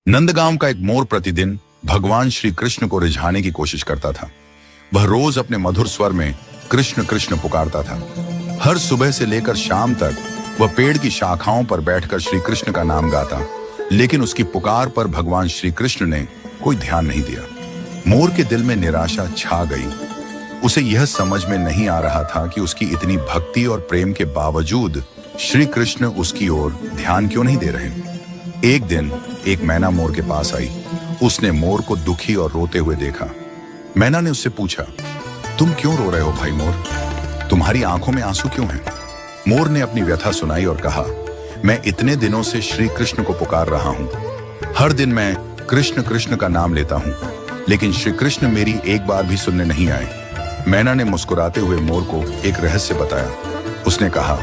नंदगांव का एक मोर प्रतिदिन भगवान श्री कृष्ण को रिझाने की कोशिश करता था। वह रोज अपने मधुर स्वर में कृष्ण कृष्ण पुकारता था। हर सुबह से लेकर शाम तक वह पेड़ की शाखाओं पर बैठकर श्री कृष्ण का नाम गाता, लेकिन उसकी पुकार पर भगवान श्री कृष्ण ने कोई ध्यान नहीं दिया। मोर के दिल में निराशा छा गई। उसे यह समझ में नहीं आ रहा था कि उसकी इतनी भक्ति और प्रेम के बावजूद श्री कृष्ण उसकी ओर ध्यान क्यों नहीं दे रहे। एक दिन एक मैना मोर के पास आई। उसने मोर को दुखी और रोते हुए देखा। मैना ने उससे पूछा, तुम क्यों रो रहे हो भाई मोर? तुम्हारी आंखों में आंसू क्यों हैं? मोर ने अपनी व्यथा सुनाई और कहा, मैं इतने दिनों से श्री कृष्ण को पुकार रहा हूं। हर दिन मैं कृष्ण कृष्ण का नाम लेता हूं, लेकिन श्री कृष्ण मेरी एक बार भी सुनने नहीं आए। मैना ने मुस्कुराते हुए मोर को एक रहस्य बताया। उसने कहा,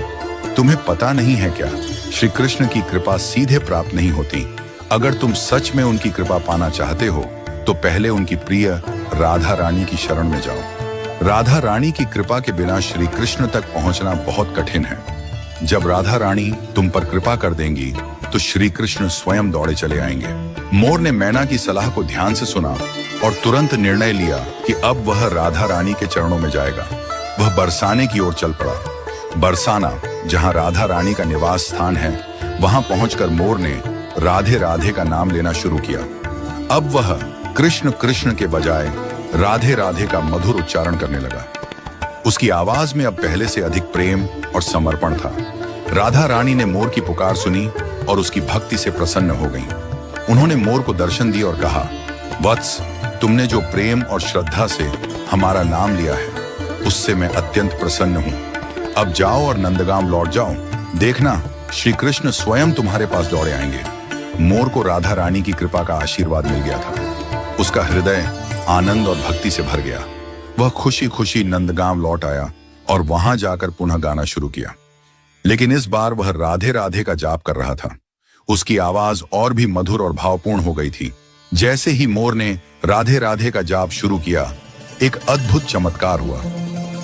तुम्हें पता नहीं है क्या, श्री कृष्ण की कृपा सीधे प्राप्त नहीं होती। अगर तुम सच में उनकी कृपा पाना चाहते हो तो पहले उनकी प्रिय राधा रानी की शरण में जाओ। राधा रानी की कृपा के बिना श्री कृष्ण तक पहुंचना बहुत कठिन है। जब राधा रानी तुम पर कृपा कर देंगी तो श्री कृष्ण स्वयं दौड़े चले आएंगे। मोर ने मैना की सलाह को ध्यान से सुना और तुरंत निर्णय लिया कि अब वह राधा रानी के चरणों में जाएगा। वह बरसाने की ओर चल पड़ा। बरसाना, जहां राधा रानी का निवास स्थान है, वहां पहुंचकर मोर ने राधे राधे का नाम लेना शुरू किया। अब वह कृष्ण कृष्ण के बजाय राधे राधे का मधुर उच्चारण करने लगा। उसकी आवाज में अब पहले से अधिक प्रेम और समर्पण था। राधा रानी ने मोर की पुकार सुनी और उसकी भक्ति से प्रसन्न हो गईं। उन्होंने मोर को दर्शन दिया और कहा, वत्स, तुमने जो प्रेम और श्रद्धा से हमारा नाम लिया है, उससे मैं अत्यंत प्रसन्न हूं। अब जाओ और नंदगांव लौट जाओ। देखना, श्री कृष्ण स्वयं तुम्हारे पास दौड़े आएंगे। मोर को राधा रानी की कृपा का आशीर्वाद मिल गया था। उसका हृदय आनंद और भक्ति से भर गया। वह खुशी खुशी नंदगांव लौट आया और वहां जाकर पुनः गाना शुरू किया। लेकिन इस बार वह राधे राधे का जाप कर रहा था। उसकी आवाज और भी मधुर और भावपूर्ण हो गई थी। जैसे ही मोर ने राधे राधे का जाप शुरू किया, एक अद्भुत चमत्कार हुआ।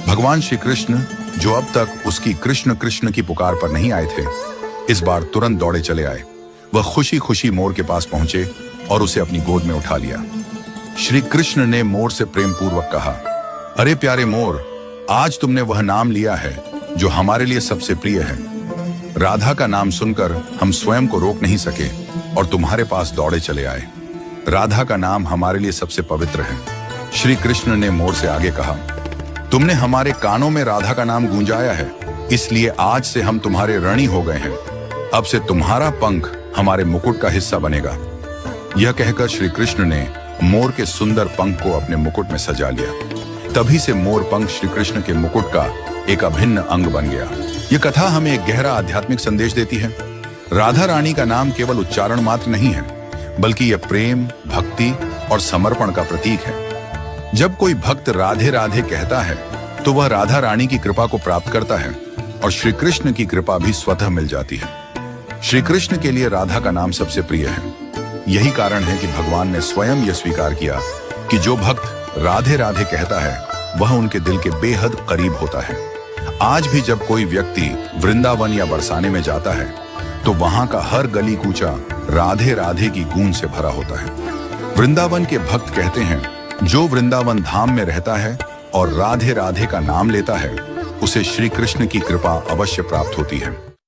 भगवान श्री कृष्ण, जो अब तक उसकी कृष्ण कृष्ण की पुकार पर नहीं आए थे, इस बार तुरंत दौड़े चले आए। वह खुशी खुशी मोर के पास पहुंचे और उसे अपनी गोद में उठा लिया। श्री कृष्ण ने मोर से प्रेम पूर्वक कहा, अरे प्यारे मोर, आज तुमने वह नाम लिया है जो हमारे लिए सबसे प्रिय है। राधा का नाम सुनकर हम स्वयं को रोक नहीं सके और तुम्हारे पास दौड़े चले आए। राधा का नाम हमारे लिए सबसे पवित्र है। श्री कृष्ण ने मोर से आगे कहा, तुमने हमारे कानों में राधा का नाम गूंजाया है, इसलिए आज से हम तुम्हारे ऋणी हो गए हैं। अब से तुम्हारा पंख हमारे मुकुट का हिस्सा बनेगा। यह कहकर श्री कृष्ण ने मोर के सुंदर पंख को अपने मुकुट में सजा लिया। तभी से मोर पंख श्री कृष्ण के मुकुट का एक अभिन्न अंग बन गया। यह कथा हमें एक गहरा आध्यात्मिक संदेश देती है। राधा रानी का नाम केवल उच्चारण मात्र नहीं है, बल्कि यह प्रेम, भक्ति और समर्पण का प्रतीक है। जब कोई भक्त राधे राधे कहता है तो वह राधा रानी की कृपा को प्राप्त करता है और श्री कृष्ण की कृपा भी स्वतः मिल जाती है। श्री कृष्ण के लिए राधा का नाम सबसे प्रिय है। यही कारण है कि भगवान ने स्वयं यह स्वीकार किया कि जो भक्त राधे राधे कहता है वह उनके दिल के बेहद करीब होता है। आज भी जब कोई व्यक्ति वृंदावन या बरसाने में जाता है तो वहां का हर गली कूचा राधे राधे की गूंज से भरा होता है। वृंदावन के भक्त कहते हैं, जो वृंदावन धाम में रहता है और राधे राधे का नाम लेता है, उसे श्री कृष्ण की कृपा अवश्य प्राप्त होती है।